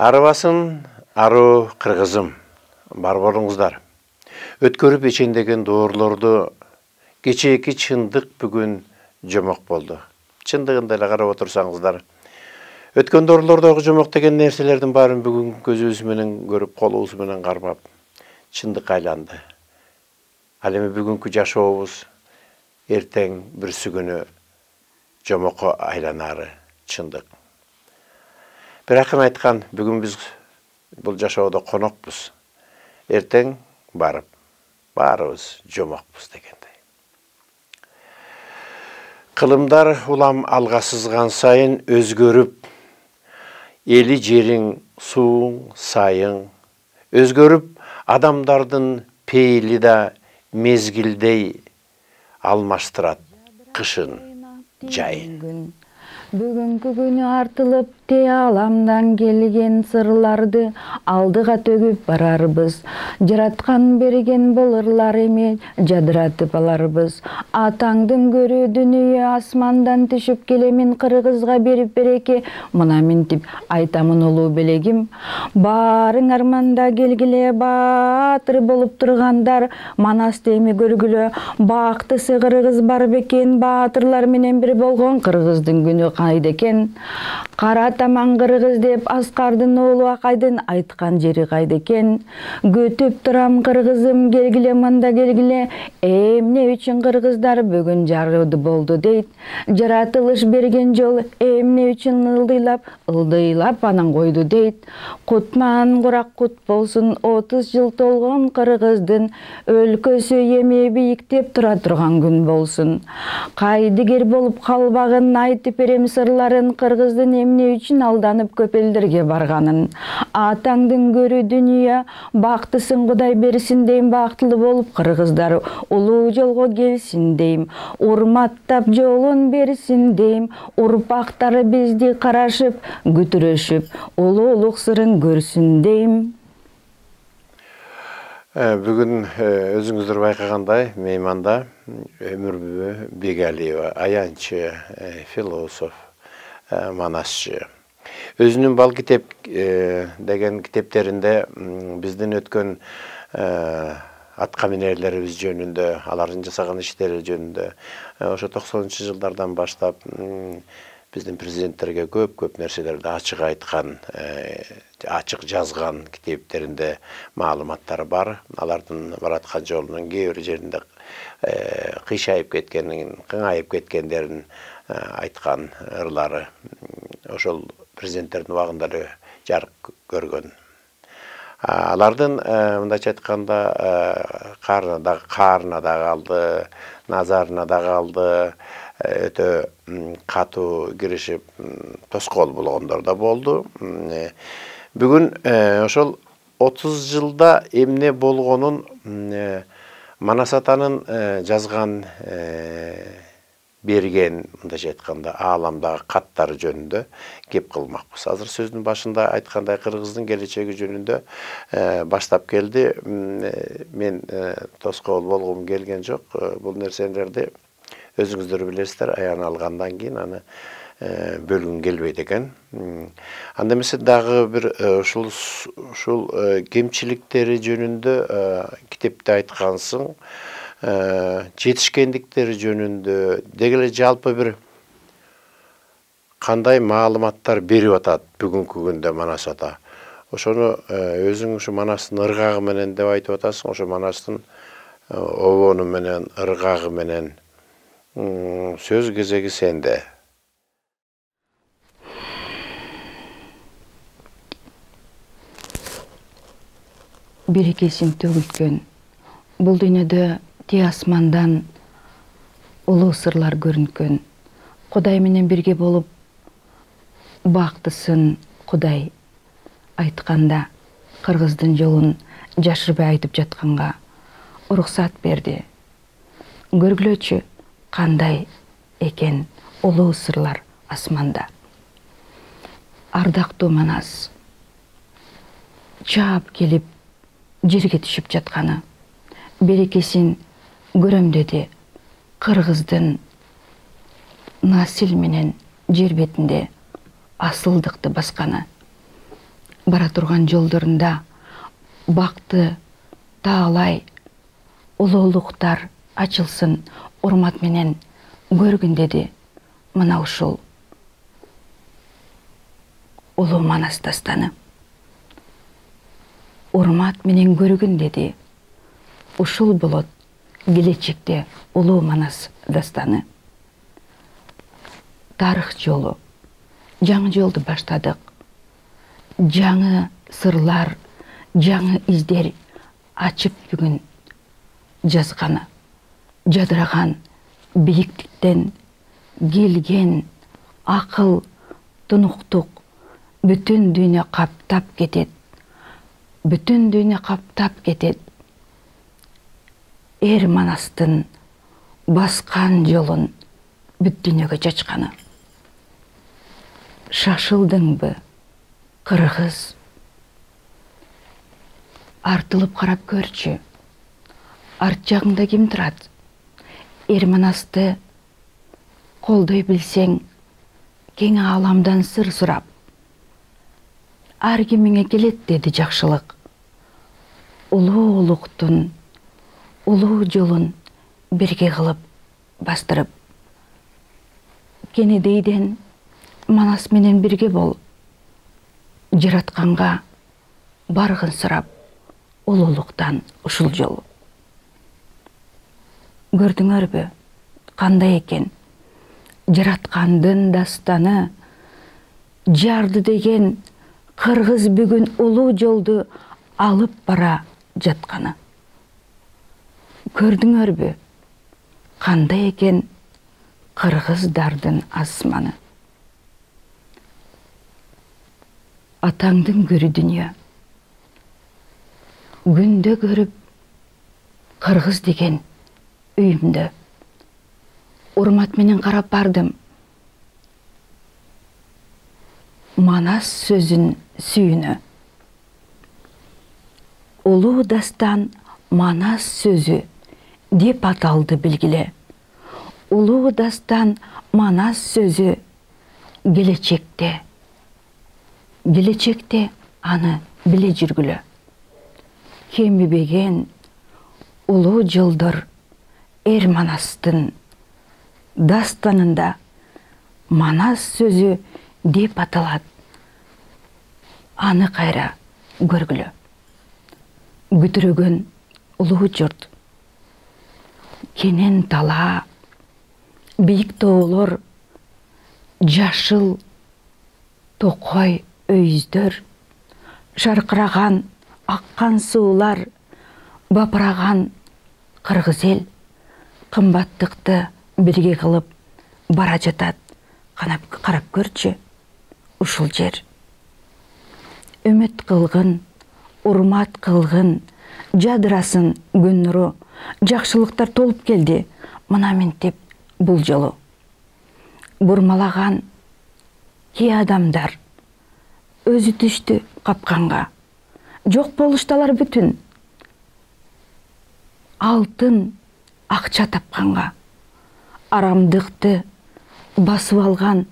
Арыбасын, ару қырғызым, бар болыңыздар. Өткөрүп ечендеген доорлорду кечээки чындык бүгүн жомок болду. Чындыгында эле карап отурсаңыздар, өткөн доорлордогу жомок деген нерселердин баарын бүгүн көзүбүз менен көрүп, колубуз менен кармап, чындык айланды. Ал эми бүгүнкү жашообуз эртең бүрсү күнү жомокко айланары чындык. Bir akın aytkan, bugün biz bu жашоодо konokpuz. Erteң barıp, barыбыз жомокпуз дегендей. Кылымдар улам алга сызган сайын өзгөрүп, эли жериң, сууң, сайың өзгөрүп, адамдардын пейили да мезгилдей алмаштырат кышын, жайын. Бүгүнкү күнү артылып те аламдан келген сырларды алдыга төгүп барарбыз. Жараткан берген болырлар эме жадыратып аларбыз. Атаңдын көрүү дүнүйө асмандан түшүп келемин кыргызга берип береке. Мына минтип айтамын улуу белегим. Барың арманда келгиле баатыр болуп тургандар. Манасты эми көргүлө. Бактысы кыргыз бар бекен. Баатырлар менен бир болгон кыргыздын күнү кайда экен. Кара таман кыргыз деп Аскардын оолу Акайдын айткан жери кайда экен. Күтүп турам кыргызым, келгиле мында келгиле. Эмне үчүн кыргыздар бүгүн жарыды болду дейт. Жаратылыш берген жол эмне үчүн ылдыйлап анан койду дейт. Кутман курак кут болсун, 30 жыл толгон кыргыздын өлкөсү эми бийиктеп тура турган күн болсун. Кайдыгер болуп калбагын айтып берем сырларын, кыргыздын эмне үчүн алданып көп элдерге барганын. Атаңдын көрүү дүнүйө бактысын Кудай берсин дейм, бактылуу болуп кыргыздар улуу жолго келсин дейм. Урматтап жолун берсин дейм. Урпактары бизди карашып, күтүрөшүп, улуулук сырын көрсүн дейм. Бүгүн өзүңүздөр байкагандай мейманда Өмүрбүбү Бегалиева, аянчы, философ, манасчы. Өзүнүн бал китеп деген китептеринде биздин өткөн атка минерлерибиз жөнүндө, алардын жасаган иштери жөнүндө, ошо 90-жылдардан баштап биздин президенттерге көп нерселерди ачык айткан, ачык жазган китептеринде маалыматтар бар. Алардын бараткан жолунун кээ бир жеринде кыйшайып кеткенин, кыңайып кеткендерин айткан ырлары ошол президенттердин убагында эле жарык көргөн. Алардын мындайча айтканда каарына да калды, назарына да калды, өтө катуу киришип тоскоол болгондор да болду. Бүгүн ошол 30 жылда эмне болгонун Манас атанын жазган берген, мындайча айтканда, ааламдагы каттары жөнүндө кеп кылмакпыз. Азыр сөздүн башында айткандай кыргыздын келечеги жөнүндө баштап келди. Мен тоскоол болгум келген жок. Бул нерселерди өзүңүздөр билесиздер, аян алгандан кийин аны бөлгүн келбейт экен. Анда эмесе дагы бир ушул кемчиликтери жөнүндө китепте айткансың, жетишкендиктери жөнүндө деги эле жалпы бир кандай маалыматтар берип атат бүгүнкү күндө Манас ата. Ошону өзүң ушу Манастын ыргагы менен деп айтып атасың, ошо Манастын обону менен, ыргагы менен сөз кезеги сенде. Берекесин төгүлткөн бул дүйнөдө те асмандан улуу сырлар көрүнкөн. Кудай менен бирге болуп бактысын Кудай айтканда, кыргыздын жолун жашырбай айтып жатканга уруксат берди. Көргүлөчү кандай экен улуу сырлар асманда. Ардактуу Манас чаап келип жерге түшүп жатканы берекесин көрөм деди. Кыргыздын насил менен жер бетинде асылдыкты басканы. бара турган жолдорунда бакты таалай улуулуктар ачылсын урмат менен көргүн деди мына ушул улуу Манас дастаны. Урмат менен көргүн деди ушул болот келечекте улуу Манас дастаны. Тарых жолу, жаңы жолду баштадык. Жаңы сырлар, жаңы издер ачып бүгүн жазганы, жадыраган бийиктиктен келген акыл, тунуктук бүтүн дүйнө каптап кетет. Бүтүн дүйнө каптап кетет. Эр Манастын баскан жолун бүт дүйнөгө чачканы. Шашылдыңбы, кыргыз? Артылып карап көрчү. Арт жагыңда ким турат? Эр Манасты колдой билсең, кең ааламдан сыр сурап, ар кимиңе келет деди жакшылык. Улуулуктун улуу жолун бирге кылып бастырып. Кенедейден Манас менен бирге бол. Жаратканга баргын сурап, улуулуктан ушул жолу. Көрдүңөрбү, кандай экен? Жараткандын дастаны жарды деген кыргыз бүгүн улуу жолду алып бара жатканы. Көрдүңөрбү, кандай экен кыргыздардын асманы. Атаңдын көрү дүнүйө. Күндө көрүп, кыргыз деген үйүмдө. Урмат менен карап бардым. Манас сөзүн сүйүнө. Улуу дастан Манас сөзү деп аталды билгиле. Улуу дастан Манас сөзү келечекте. Келечекте аны биле жүргүлө. Кемибеген улуу жолдор Эр Манастын дастанында Манас сөзү деп аталат. Аны кайра көргүлө. Күтүрөгөн улуу журт. Кенен тала, бийик тоолор, жашыл токой өйүздөр, шаркыраган аккан суулар, бапыраган кыргыз эл кымбаттыкты бирге кылып бара жатат. Карап көрчү, ушул жер. Үмүт кылгын, урмат кылгын, жадырасын күн нуру, жакшылыктар толуп келди. Мына ментип бул жолу. Бурмалаган кээ адамдар өзү түштү капканга. Жок болушталар бүтүн. Алтын, акча тапканга. Арамдыкты басып алган,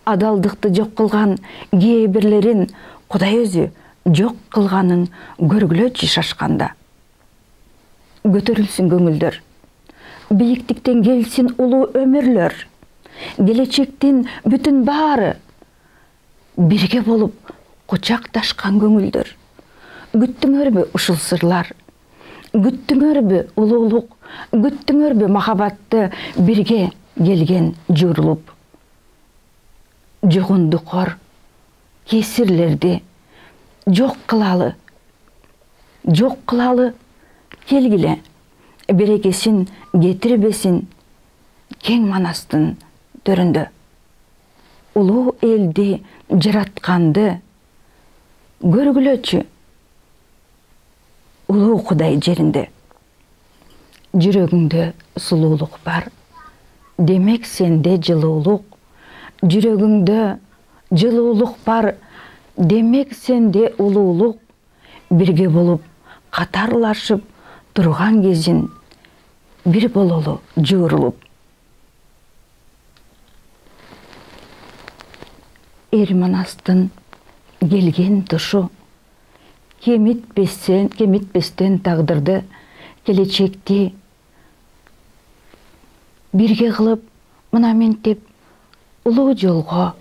адалдыкты жок кылган кээ бирлерин Кудай өзү жок кылганын көргүлөчү шашканда. Көтөрүлсүн көңүлдөр. Бийиктиктен келсин улуу өмүрлөр. Келечектин бүтүн баары бирге болуп кучакташкан көңүлдөр. Күттүңөрбү ушул сырлар? Күттүңөрбү улуулук? Күттүңөрбү махабатты бирге келген журулуп? Жогундукор кесирлерди жок кылалы. Жок кылалы келгиле. Берекесин кетирбесин кең Манастын төрүндө. Улуу элди жаратканды көргүлөчү. Улуу Кудай жеринде. Жүрөгүңдө сулуулук бар. Демек сенде жылуулук. Жүрөгүңдө жылуулук бар. Демек сенде улуулук. Бирге болуп, катарлашып турган кезин бир бололу жуурулуп. Эр Манастын келген тушу кемитпестен тағдырды келечекте бирге кылып мына мен деп улуу жолго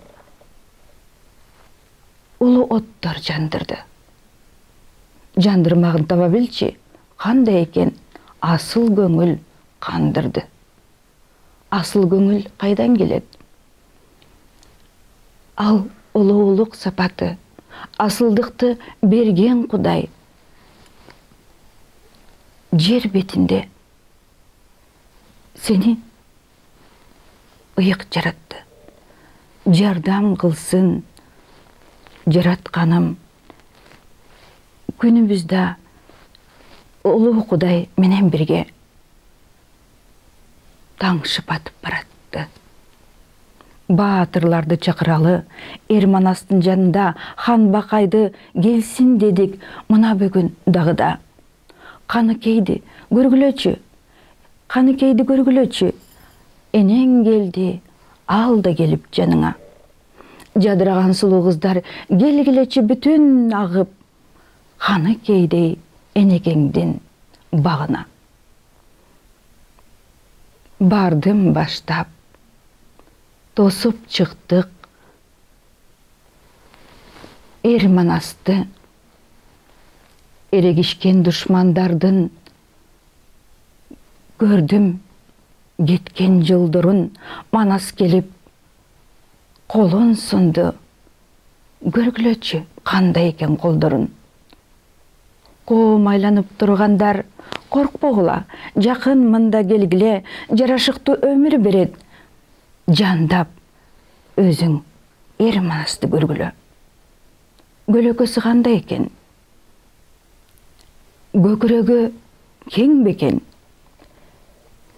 улуу оттор жандырды. Жандырмагын таба билчи, кандай экен асыл көңүл кандырды. Асыл көңүл кайдан келет? Ал улуулук сапаты, асылдыкты берген Кудай жер бетинде сени ыйык жаратты. Жардам кылсын жаратканым. Күнүбүздө улуу Кудай менен бирге таңшып атып баратты. Баатырларды чакыралы, Эрманастын жанында хан Бакайды келсин дедик, мына бүгүн дагыда. Каныкейди көргүлөчү, энең келди, ал да келип жаныңа. Жадыраган сулуу кыздар келгилечи бүтүн агып, Каныкейдей энекеңдин багына. Бардым баштап, тосуп чыктык Эрманасты, эрегишкен душмандардын көрдүм кеткен жылдырын. Манас келип колун сунду, көргүлөчү кандай экен колдорун. Коомайланып тургандар коркпогула, жакын мында келгиле, жарашыктуу өмүр берет. Жандап өзүң Эрманасты көргүлө. Көлөкөсү кандай экен? Көкүрөгү кең бекен?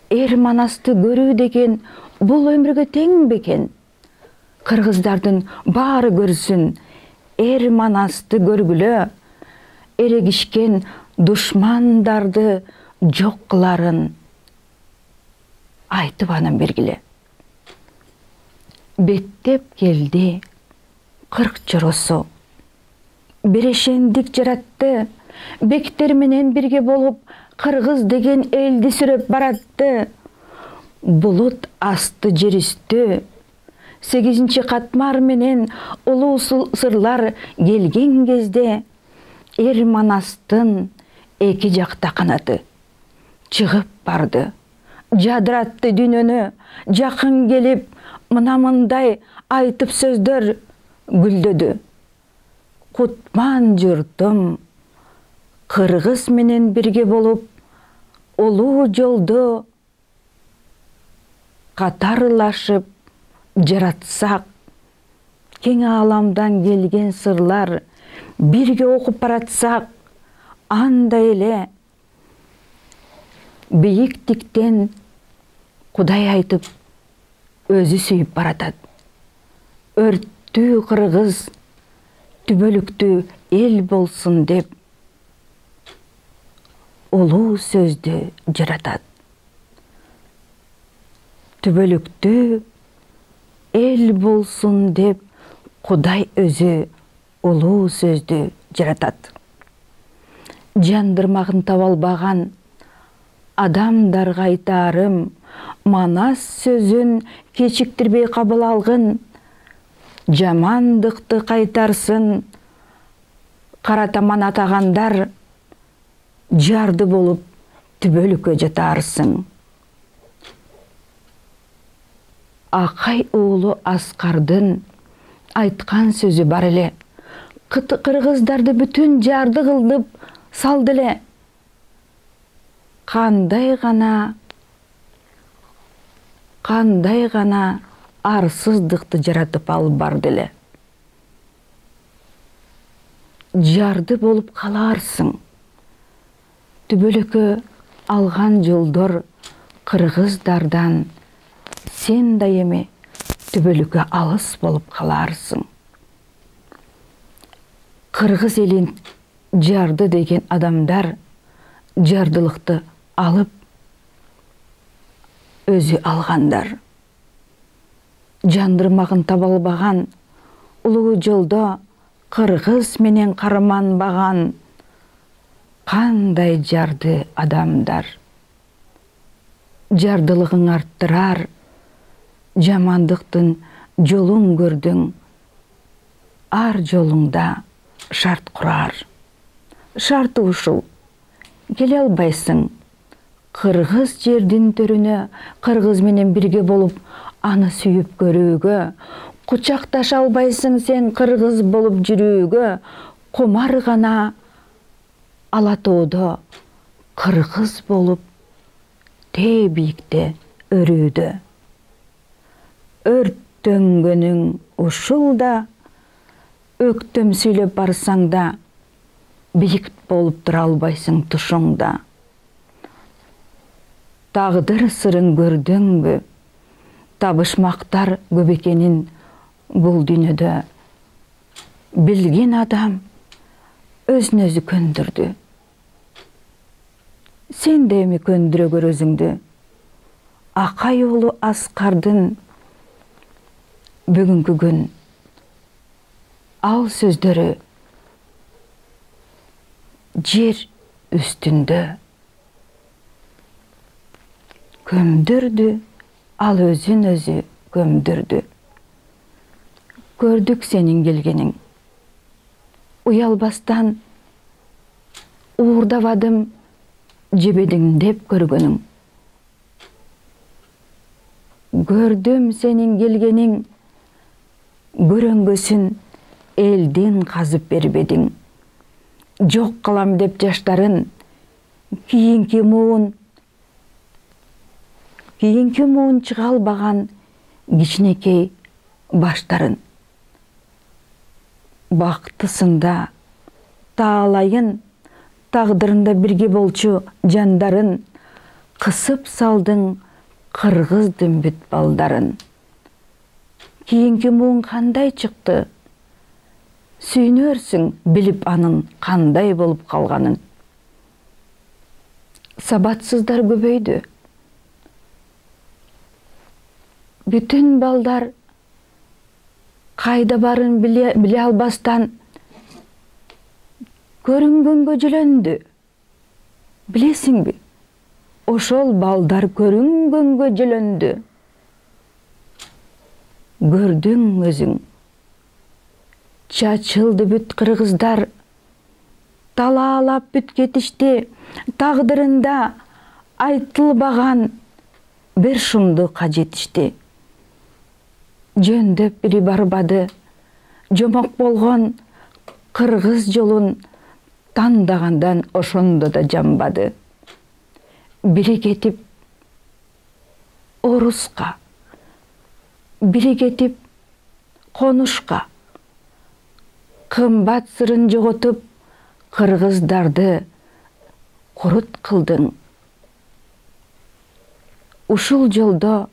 Эрманасты көрүү деген бул өмүргө тең бекен? Кыргыздардын баары көрсүн, Эрманасты көргүлө, эрегишкен душмандарды жок кыларын айтып анын бергиле. Беттеп келди 40 жоросу, берешендик жаратты, бектер менен бирге болуп кыргыз деген элди сүрөп баратты. Булут асты жер үстү, 8 катмар менен улуу сырлар келген кезде Эрманастын эки жакта канаты чыгып барды. Жадыратты дүйнөнү, жакын келип, мына мындай айтып сөздөр гүлдөдү. Кутман журтум, кыргыз менен бирге болуп, улуу жолду катарлашып жаратсак, кең ааламдан келген сырлар бирге окуп баратсак, анда эле бийиктиктен Кудай айтып өзү сүйүп баратат. Өрттүү кыргыз түбөлүктүү эл болсун деп улуу сөздү жаратат. Түбөлүктүү эл болсун деп Кудай өзү улуу сөздү жаратат. Жандырмагын таба албаган адамдарга айтарым, Манас сөзүн кечиктирбей кабыл алгын, жамандыкты кайтарсын, кара таман атагандар жарды болуп түбөлүккө жатарсың. Акай уулу Аскардын айткан сөзү бар эле. Кыргыздарды бүтүн жарды кылдып салды эле. Кандай гана арсыздыкты жаратып алып барды эле. Жарды болуп каларсың. Түбөлүккө алган жолдор кыргыздардан сен да эми түбөлүккө алыс болуп каларсың. Кыргыз элин жарды деген адамдар жардылыкты алып өзү алгандар. Жандырмагын таба албаган, улуу жолдо кыргыз менен карманбаган Қандай жарды адамдар. Жардылығың арттырар, жамандықтың жолын көрдің, ар жолыңда шарт құрар. Шарты ушыл, келе албайсың, қырғыз жердің төріне, қырғыз менен бірге болып, аны сүйіп көрүүгө, құчақташа албайсың сен қырғыз болып жүрүүгө, қомар ғана Алатоодо қырғыз болып тээ биікте өрүүдө. Өрттөнгөнүң ушул да, өктөм сүйлөп барсаң да, биік болып тура албайсың тушуңда. Тагдыр сырын көрдүңбү, табышмактар көп экенин бул дүйнөдө. Билген адам өзүн өзү көндүрдү. Сен де эми көндүрө көр өзүңдү. Акай уулу Аскардын бүгүнкү күн ал сөздөрү жер үстүндө көмдүрдү, ал өзүн өзү көмдүрдү. Көрдүк сенин келгениң. Уялбастан уурдабадым жебедиң деп көргөнүң. Көрдүм сенин келгениң, көрөнгөсүн элдин казып бербедиң. Жок кылам деп жаштарын, кийинки муун чыга албаган кичинекей баштарын. Бактысында таалайын, тагдырында бирге болчу жандарын, кысып салдың кыргыздын бүт балдарын. Кийинки муун кандай чыкты? Сүйнөрсүң билип анын кандай болуп калганын. Сабатсыздар көбөйдү. Бүтүн балдар кайда барын биле албастан көрүнгөнгө жөлөндү. Билесиңби? Ошол балдар көрүнгөнгө жөлөндү. Көрдүң өзүң. Чачылды бүт кыргыздар, талаалап бүт кетишти, тагдырында айтылбаган бир шумдукка жетишти. Жөндөп бири барбады, жомок болгон кыргыз жолун тандагандан ошондо да жамбады. Бири кетип оруска, бири кетип конушка, кымбат сырын жоготуп кыргыздарды курут кылдың. Ушул жолдо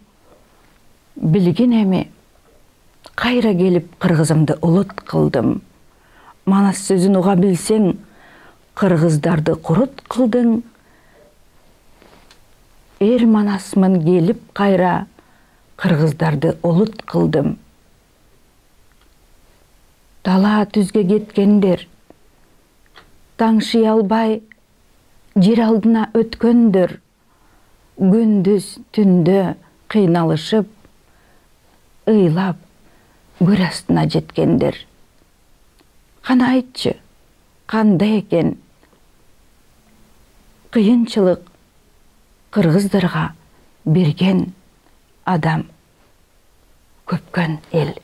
билген эми кайра келип кыргызымды улут кылдым. Манас сөзүн уга билсең, кыргыздарды курут кылдың. Эр манасмын келип кайра кыргыздарды улут кылдым. Дала түзгө кеткендер, таңшый албай жер алдына өткөндөр, күндүз түндө кыйналышып, ыйлап көр астына жеткендер. Кана айтчы, кандай экен кыйынчылык кыргыздарга берген адам, көпкөн эл.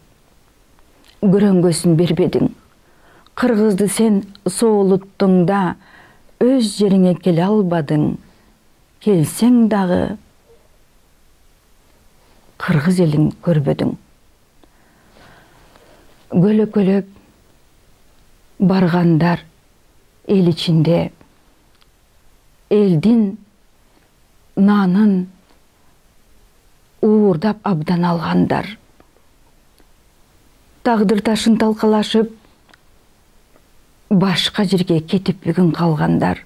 Көрөнгөсүн бербедиң. Кыргызды сен соолуттуң да өз жериңе келе албадың. Келсең дагы кыргыз элин көрбөдүң. Көлөкөлөп баргандар эл ичинде элдин нанын уурдап абдан алгандар. Тагдыр ташын талкалашып, башка жерге кетип бүгүн калгандар.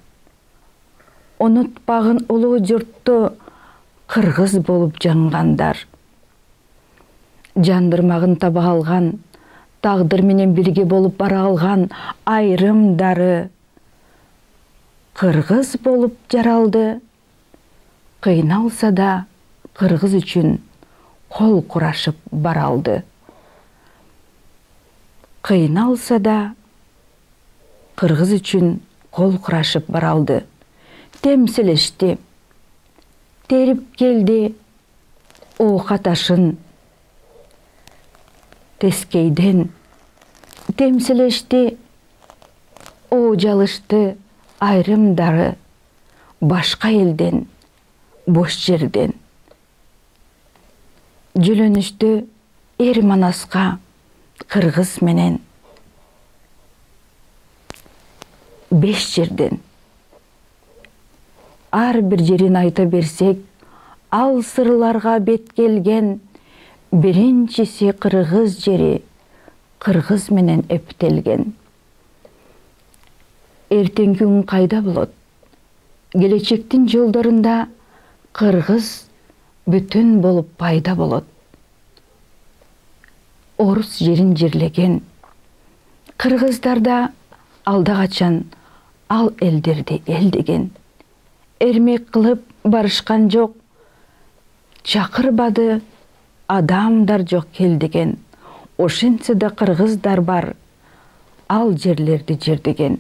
Унутпагын улуу журтту кыргыз болуп жангандар. Жандырмагын таба алган, тагдыр менен бирге болуп бара алган айрымдары кыргыз болуп жаралды. Кыйналса да кыргыз үчүн кол курашып баралды. Кыйналса да кыргыз үчүн кол курашып баралды. Темселешти, терип келди оока ташын. Тескейден темселешти, оо жалышты айрымдары башка элден, бош жерден. Жүлөнүштү эр манаска кыргыз менен 5 жерден. Ар бир жерин айта берсек, ал сырларга бет келген биринчиси кыргыз жери, кыргыз менен эптелген. Эртеңки күн кайда болот? Келечектин жолдорунда кыргыз бүтүн болуп пайда болот. Орус жерин жерлеген кыргыздарда алда качан ал элдерди эл деген. Эрмек кылып барышкан жок, чакырбады адамдар жок кел деген. Ошентсе да кыргыздар бар, ал жерлерди жердеген.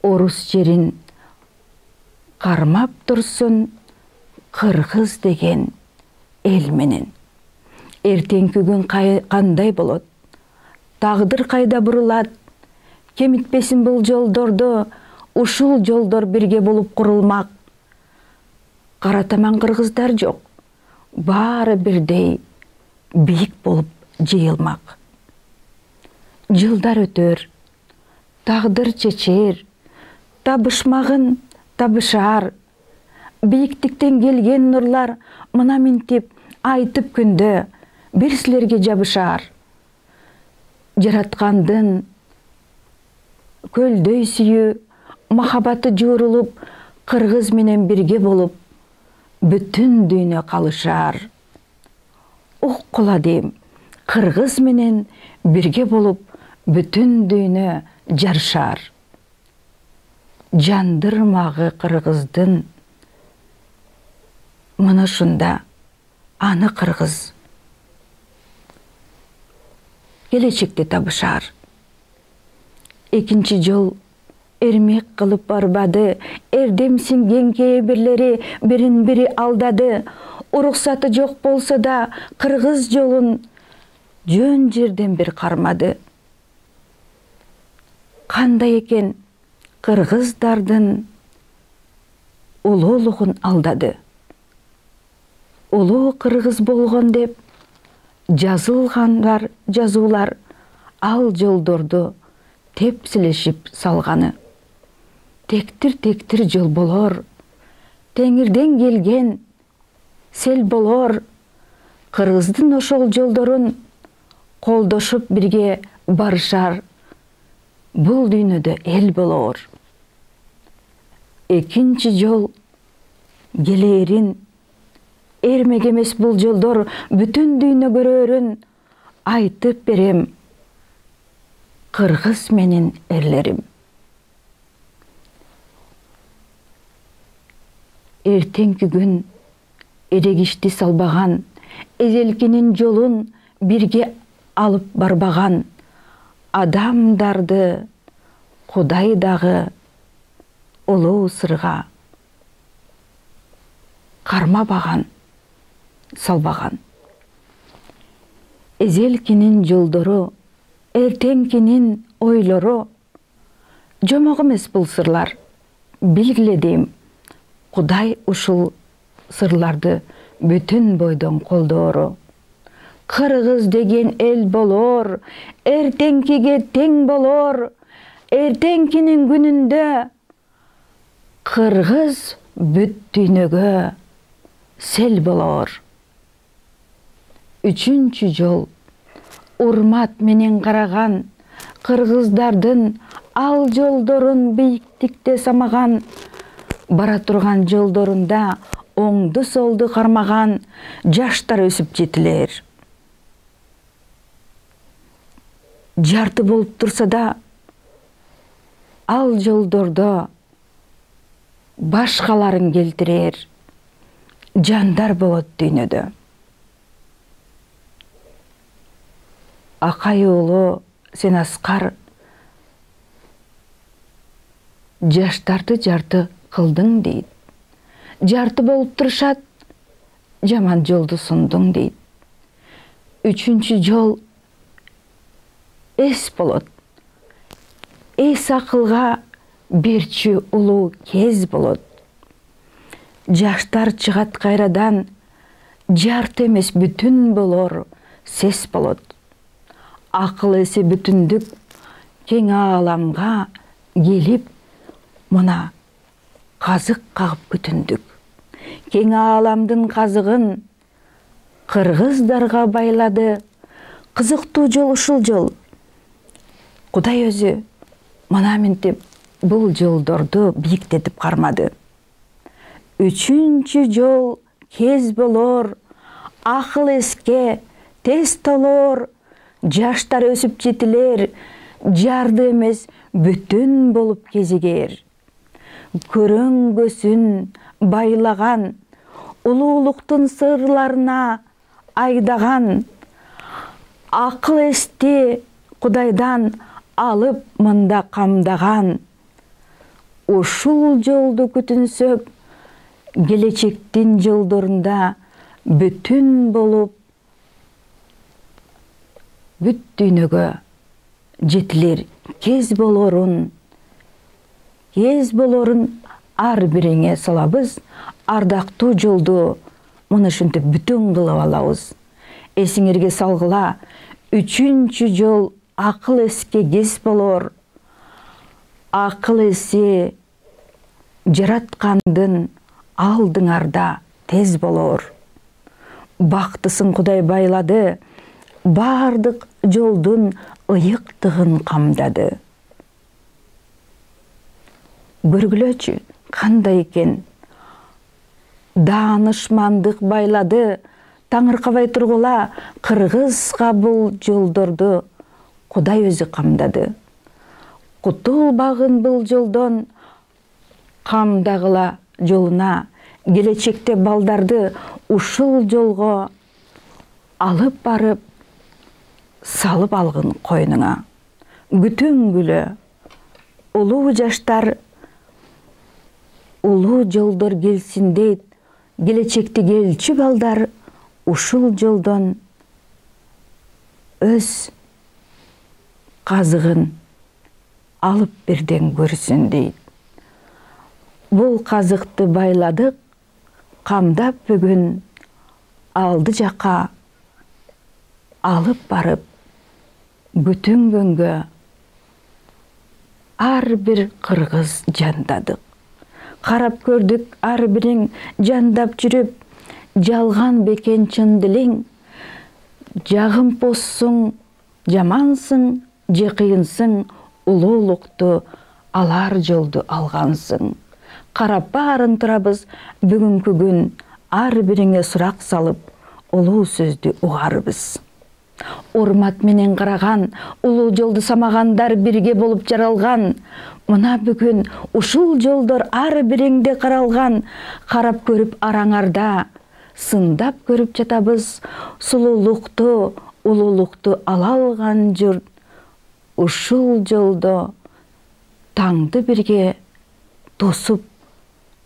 Орус жерин кармап турсун кыргыз деген эл менен. Эртеңки күн кандай болот? Тагдыр кайда бурулат? Кемитпесин бул жолдорду, ушул жолдор бирге болуп курулмак. Кара таман кыргыздар жок, баары бирдей бийик болуп жыйылмак. Жылдар өтөр, тагдыр чечер, табышмагын табышар. Бийиктиктен келген нурлар мына минтип айтып күндө бир силерге жабышар. Жараткандын көлдөй сүйүү, махабаты жуурулуп, кыргыз менен бирге болуп, бүтүн дүйнө калышар. Уккула дейм, кыргыз менен бирге болуп, бүтүн дүйнө жарышар. Жандырмагы кыргыздын мынышында аны кыргыз келечекте табышар. Экинчи жол эрмек кылып барбады, эрдем синген кээ бирлери бирин бири алдады. Уруксаты жок болсо да кыргыз жолун жөн жерден бир кармады. Кандай экен кыргыздардын улуулугун алдады. Улуу кыргыз болгон деп жазылгандар жазуулар ал жолдорду тепсилешип салганы. Тектир жол болор, теңирден келген сел болор. Кыргыздын ошол жолдорун колдошуп бирге барышар. Бул дүйнөдө эл болор. Экинчи жол келээрин эрмек эмес бул жолдор бүтүн дүйнө көрөрүн айтып берем. Кыргыз менен эрлерим. Эртеңки күн эрегишти салбаган, эзелкинин жолун бирге алып барбаган. Адамдарды Кудай дагы улуу сырга кармабаган, салбаган. Эзелкинин жолдору, эртеңкинин ойлору жомок эмес бул сырлар. Билгиле дейм, Кудай ушул сырларды бүтүн бойдон колдоору. Кыргыз деген эл болор, эртеңкиге тең болор. Эртеңкинин күнүндө кыргыз бүт дүйнөгө сел болор. Үчүнчү жол урмат менен караган, кыргыздардын ал жолдорун бийиктикте самаган, бара турган жолдорунда оңду солду кармаган жаштар өсүп жетилер. Жарты болуп турса да ал жолдордо башкаларын келтирер жандар болот дүйнөдө. Акай уулу, сен Аскар, жаштарды жарты кылдың дейт. Жарты болуп турушат, жаман жолду сундуң дейт. Үчүнчү жол эс болот. Эс акылга берчү улуу кез болот. Жаштар чыгат кайрадан, жарты эмес бүтүн болор сес болот. Акыл эси бүтүндүк кең ааламга келип, мына казык кагып бүтүндүк. Кең ааламдын казыгын кыргыздарга байлады. Кызыктуу жол ушул жол. Кудай өзү мына минтип бул жолдорду бийиктетип кармады. Үчүнчү жол кез болор, акыл эске тез толор, жаштар өсүп жетилер, жарды эмес бүтүн болуп кезигер. Көрөңгөсүн байлаган, улуулуктун сырларына айдаган, акыл эсти Кудайдан алып мында камдаган. Ушул жолду күтүнсөк, келечектин жолдорунда бүтүн болуп, бүт дүйнөгө жетилер кез болорун ар бириңе салабыз. Ардактуу жолду муну ушинтип бүтүн кылып алабыз. Эсиңерге салгыла, үчүнчү жол акыл эске кез болор. Акыл эси жараткандын алдыңарда тез болор. Бактысын Кудай байлады, бардык жолдун ыйыктыгын камдады. Көргүлөчү, кандай экен. Даанышмандык байлады, таңыркабай тургула, кыргызга бул жолдорду Кудай өзү камдады. Кутулбагын бул жолдон, камдагыла жолуна, келечекте балдарды ушул жолго алып барып, салып алгын койнуңа. Күтүнгүлө, улуу жаштар, улуу жолдор келсин дейт, келечекти келчү балдар ушул жолдон өз казыгын алып бирден көрсүн дейт. Бул казыкты байладык, камдап бүгүн алды жака алып барып, бүтүнгөнгө ар бир кыргыз жандадык. Карап көрдүк ар бириң жандап жүрүп, жалган бекен чын дилиң, жагымпозсуң, жамансың, же кыйынсың, улуулукту алар жолду алгансың. Карап баарын турабыз бүгүнкү күн, ар бириңе сурак салып, улуу сөздү угарбыз. Урмат менен караган, улуу жолду самагандар бирге болуп жаралган. Мына бүгүн ушул жолдор ар бириңде каралган. Карап көрүп араңарда, сындап көрүп жатабыз. Сулуулукту, улуулукту ала алган журт. Ушул жолдо таңды бирге тосуп,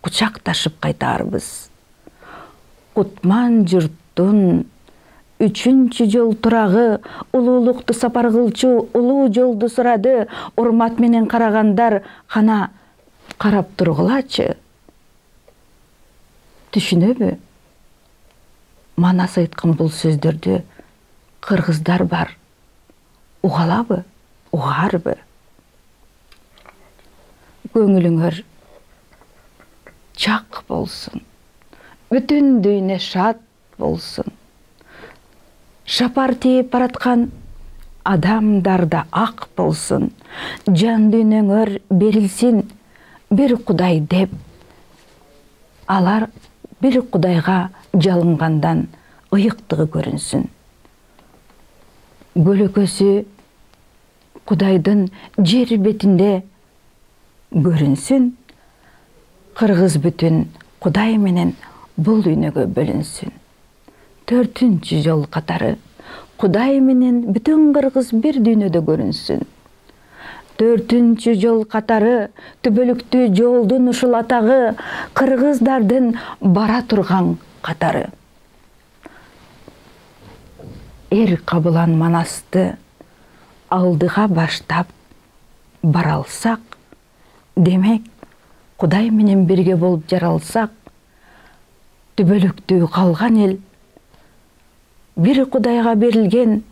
кучакташып кайтарбыз. Кутман журттун үчүнчү жол турагы, улуулукту сапар кылчу улуу жолду сурады. Урмат менен карагандар кана карап тургулачы. Түшүнөбү? Манас айткан бул сөздөрдү кыргыздар бар. Угалабы? Угарбы? Көңүлүңөр чак болсун. Бүтүн дүйнө шат болсун. Шапар тийип бараткан адамдарда ак болсун. Жан дүйнөңөр берилсин бир Кудай деп. Алар бир Кудайга жалынгандан ыйыктыгы көрүнсүн. Көлөкөсү Кудайдын жер бетинде көрүнсүн. Кыргыз бүтүн Кудай менен бул дүйнөгө бөлүнсүн. 4-чү жол катары Кудай менен бүтүн кыргыз бир дүйнөдө көрүнсүн. 4-чү жол катары түбөлүктүү жолдун ушул атагы кыргыздардын бара турган катары. Эр кабылан манасты алдыга баштап бара алсак, демек Кудай менен бирге болуп жаралсак, түбөлүктүү калган эл бир Кудайга берилген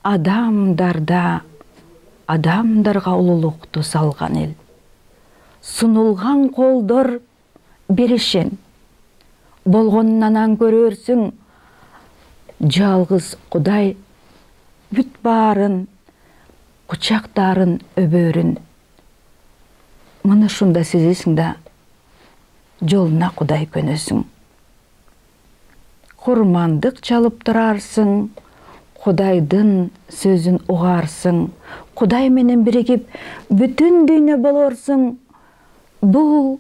адамдарга улуулукту салган эл. Сунулган колдор беришен. Болгонунан көрөрсүң, жалгыз Кудай бүт баарын кучактарын өбөрүн. Мына шунда сезесиң да жолуна Кудай көнөсүң. Курмандык чалып турарсың, Кудайдын сөзүн угарсың, Кудай менен биригип бүтүн дүйнө болорсуң. Бул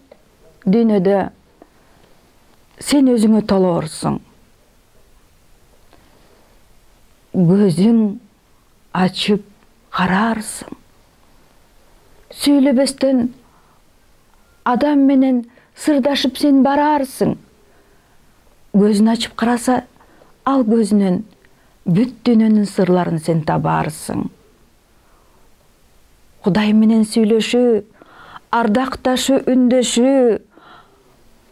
дүйнөдө сен өзүңө толоорсуң. Көзүң ачып карарсың. Сүйлөбөстөн адам менен сырдашып сен барарсың. Көзүн ачып караса, ал көзүнөн бүт дүйнөнүн сырларын сен табарсың. Кудай менен сүйлөшүү, ардакташуу, үндөшүү,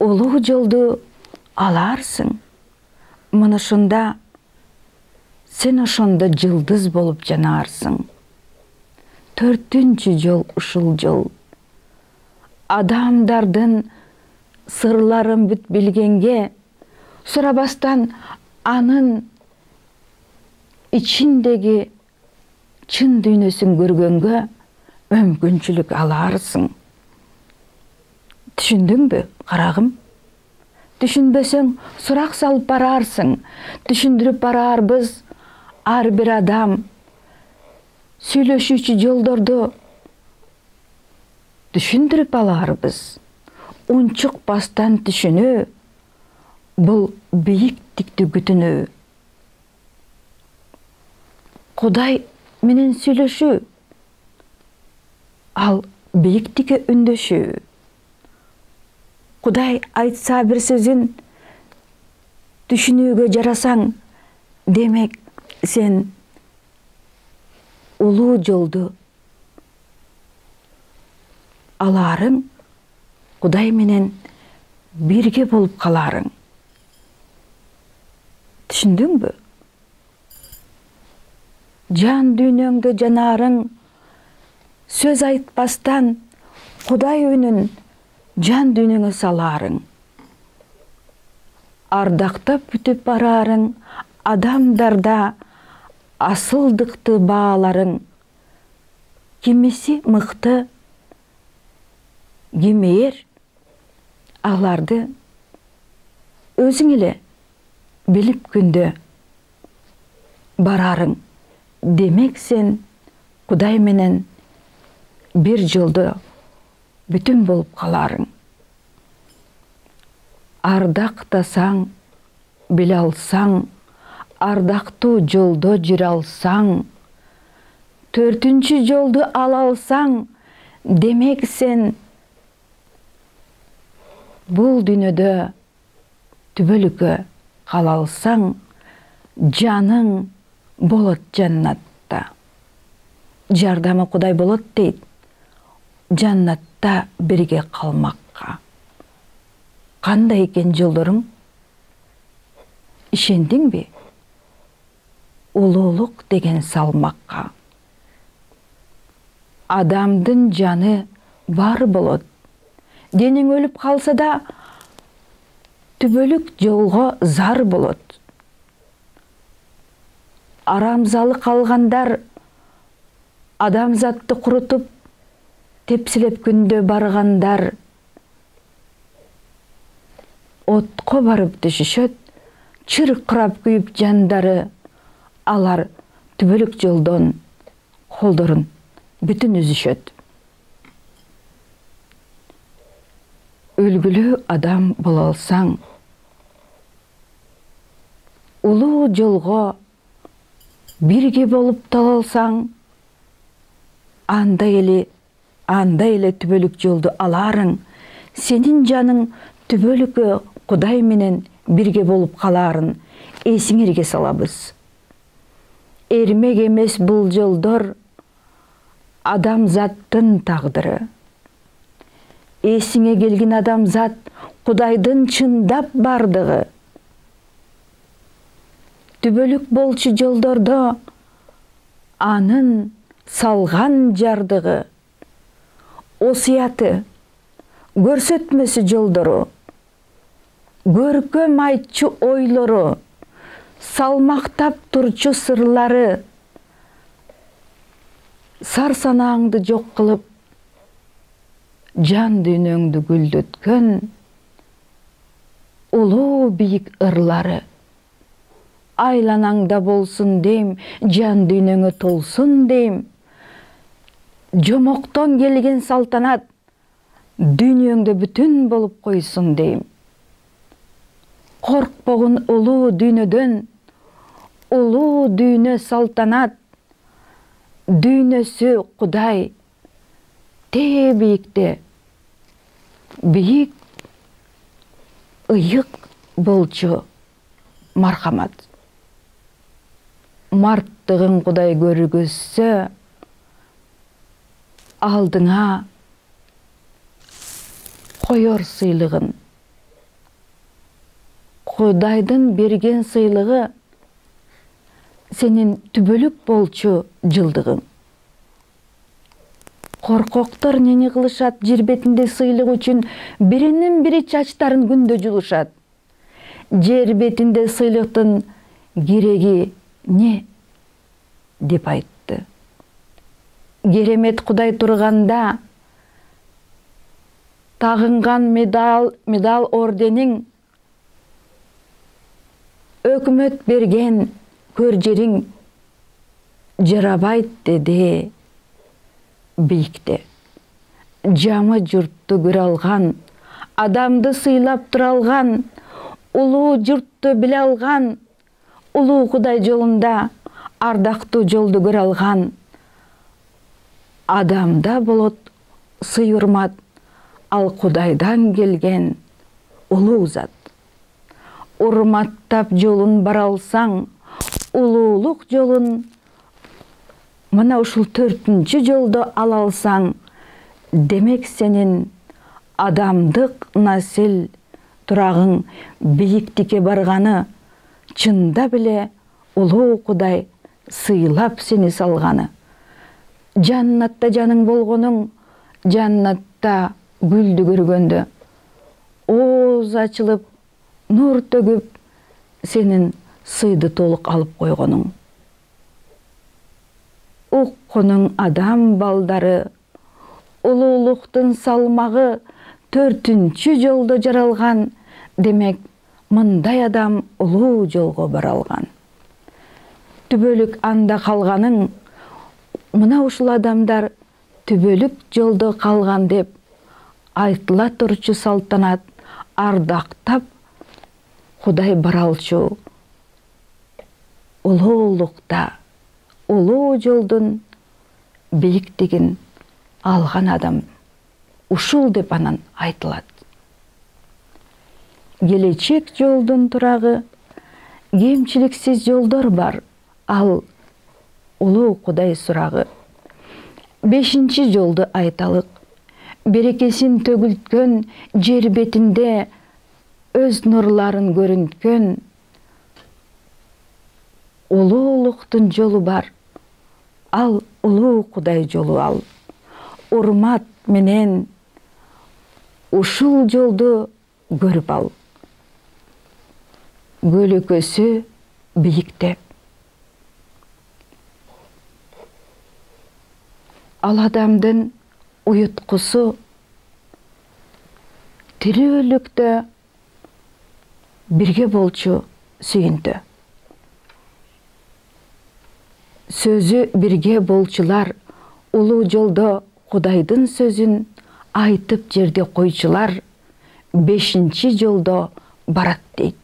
улуу жолду аларсың. Мына ушунда сен ошондо жылдыз болуп жанарсың. 4-чү жол ушул жол. Адамдардын сырларын бүт билгенге, сурабастан анын ичиндеги чын дүйнөсүн көргөнгө мүмкүнчүлүк аларсың. Түшүндүңбү, карагым? Түшүнбөсөң, сурак салып барарсың. Түшүндүрүп барарбыз. Ар бир адам сүйлөшүүчү жолдорду түшүндүрүп аларбыз. Унчукпастан түшүнүү бул бийиктикти күтүнүү. Кудай менен сүйлөшүү, ал бийиктикке үндөшүү. Кудай айтса бир сөзүн түшүнүүгө жарасаң, демек сен улуу жолду аларың, Кудай менен бирге болуп каларың. Түшүндүңбү? Жан дүйнөңдө жанарың, сөз айтпастан Кудай үнүн жан дүйнөңө саларың. Ардактап бүтүп барарың, адамдарда асылдыкты бааларың. Кимиси мыкты, кими эр, аларды өзүң эле билип күндө барарың. Демек сен Кудай менен бир жолдо бүтүн болуп каларың. Ардактасаң, биле алсаң, ардактуу жолдо жүрө алсаң, 4-чү жолду ала алсаң, демек сен бул дүйнөдө түбөлүккө кала алсаң, жаның болот жаннатта. Жардамы Кудай болот дейт. Жаннатта бирге калмакка. Кандай экен жолдоруң? Ишендиңби? Улуулук деген салмакка. Адамдын жаны бар болот. Денең өлүп калса да, түбөлүк жолго зар болот. Арамзалы калгандар адамзатты курутуп, тепсилеп күндө баргандар отко барып түшүшөт, чыркырап күйүп жандары, алар түбөлүк жолдон колдорун бүтүн үзүшөт. үлгілі адам бола алсаң, улуу жолго бирге болып тала алсаң, анда эле түбөлүк жолду аларың, сенин жаның түбөлүккө Кудай менен бирге болып каларын эсиңерге салабыз. Эрмек эмес бул жолдор адамзаттын тагдыры. Эсиңе келген адамзат Кудайдын чындап бардыгы. Түбөлүк болчу жолдордо анын салган жардыгы, осуяты, көрсөтмөсү жолдору, көркөм айтчу ойлору, салмактап турчу сырлары, сар санааңды жок кылып, жан дүйнөңдү гүлдөткөн улуу бийик ырлары. Айланаңда болсун дейм, жан дүйнөңө толсун дейм. Жомоктон келген салтанат дүйнөңдө бүтүн болуп койсун дейм. Коркпогун улуу дүйнөдөн, улуу дүйнө салтанат, дүйнөсү Кудай тээ бийикте, бийик ыйык болчу мархамат. Марттыгын Кудай көргөзсө, алдыңа коёр сыйлыгын. Кудайдын берген сыйлыгы сенин түбөлүк болчу жылдыгың. Коркоктор нени кылышат? Жер бетинде сыйлык үчүн биринин бири чачтарын күндө жулушат. Жер бетинде сыйлыктын кереги не деп айтты. Керемет Кудай турганда тагынган медал ордениң, өкмөт берген көр жериң жарабайт деди бийикте. Жамы журтту көрө алган, адамды сыйлап тура алган, улуу журтту биле алган, улуу Кудай жолунда ардактуу жолду көрө алган адамда болот сый урмат, ал Кудайдан келген улуу зат. Урматтап жолун бара алсаң, улуулук жолун мына ушул 4-чү жолду ала алсаң, демек сенин адамдык насил турагың бийиктикке барганы, чында биле улуу Кудай сыйлап сени салганы. Жаннатта жаның болгонуң, жаннатта гүлдү көргөндө, ооз ачылып, нур төгүп, сенин сыйды толук алып койгонуң. Уккунуң адам балдары, улуулуктун салмагы 4-чү жолдо жаралган, демек мындай адам улуу жолго бара алган. Түбөлүк анда калганың, мына ушул адамдар түбөлүк жолдо калган деп айтыла турчу салтанат ардактап Кудай бара алчу улуулукта, улуу жолдун бийиктигин алган адам ушул деп анан айтылат. Келечек жолдун турагы кемчиликсиз жолдор бар, ал улуу Кудай сурагы. 5-чи жолду айталык. Берекесин төгүлткөн, жер бетинде өз нурларын көрүнткөн улуулуктун жолу бар. Ал улуу Кудай жолу ал. Урмат менен ушул жолду көрүп ал. Көлөкөсү бийикте. Ал адамдын уюткусу тирүүлүктө бирге болчу сүйүнтү. Сөзү бирге болчулар, улуу жолдо Кудайдын сөзүн айтып жерде койчулар, 5-нче жолдо барат дейт.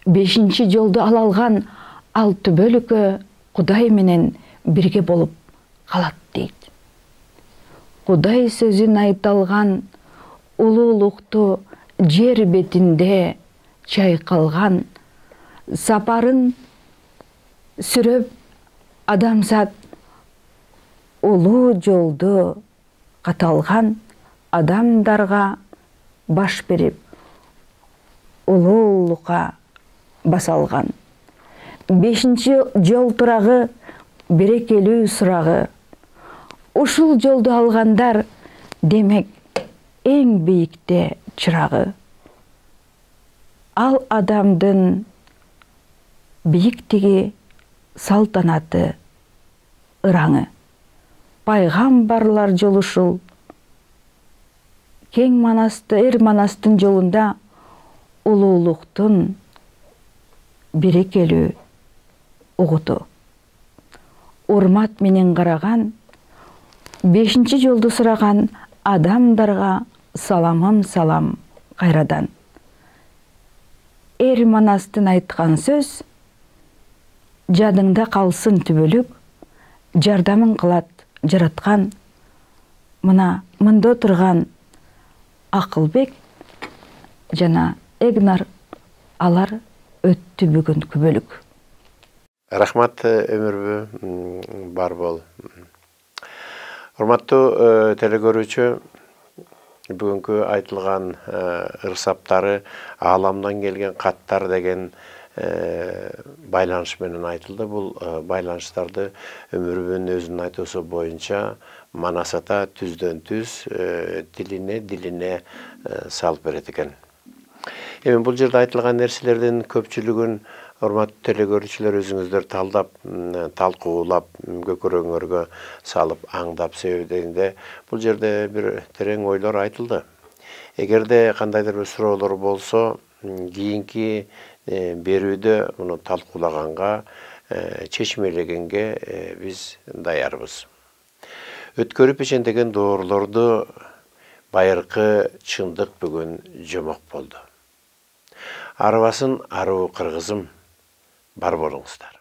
5-нче жолду ала алган ал түбөлүккө Кудай менен бирге болуп калат дейт. Кудай сөзүн айталган улуулукту жер бетинде чайкалган сапарын сүрөп адамзат улуу жолду каталган адамдарга баш берип улуулукка баса алган. 5-нче жол турагы берекелүү сурагы. Ушул жолду алгандар демек эң бийикте чырагы. Ал адамдын бийиктиги, салтанаты, ыраңы. Пайгамбарлар жолу ушул. Кең манасты, манастын жолунда улуулуктун берекелүү угуту. Урмат менен караган, 5-нче жолду сураган адамдарга саламым салам кайрадан. Манастын айткан сөз жадыңда калсын түбөлүк, жардамын кылат жараткан. Мына мында турган Акылбек жана Эгнар алар өттү бүгүн күбөлүк. Рахмат өмүрбү бар бол. Урматтуу телекөрүүчү, бүгүнкү айтылган ырсаптары ааламдан келген каттар деген байланыш менен айтылды. Бул байланыштарды өмүрбүн өзүнүн айтуусу боюнча Манас ата түздөн түз диline салып берет экен. Эми бул жерде айтылган нерселердин көпчүлүгүн урматтуу телекөрүүчүлөр өзүңүздөр талдап, талкуулап, көкөрөңөргө салып, аңдап себебинде бул жерде бир терең ойлор айтылды. Эгерде кандайдыр бир суроолор болсо, кийинки берүүдө муну талкуулаганга, чечмелегенге биз даярбыз. Өткөрүп ишендеген доорлорду байыркы чындык бүгүн жомок болду. Арыбасын аруу кыргызым, бар болуңуздар.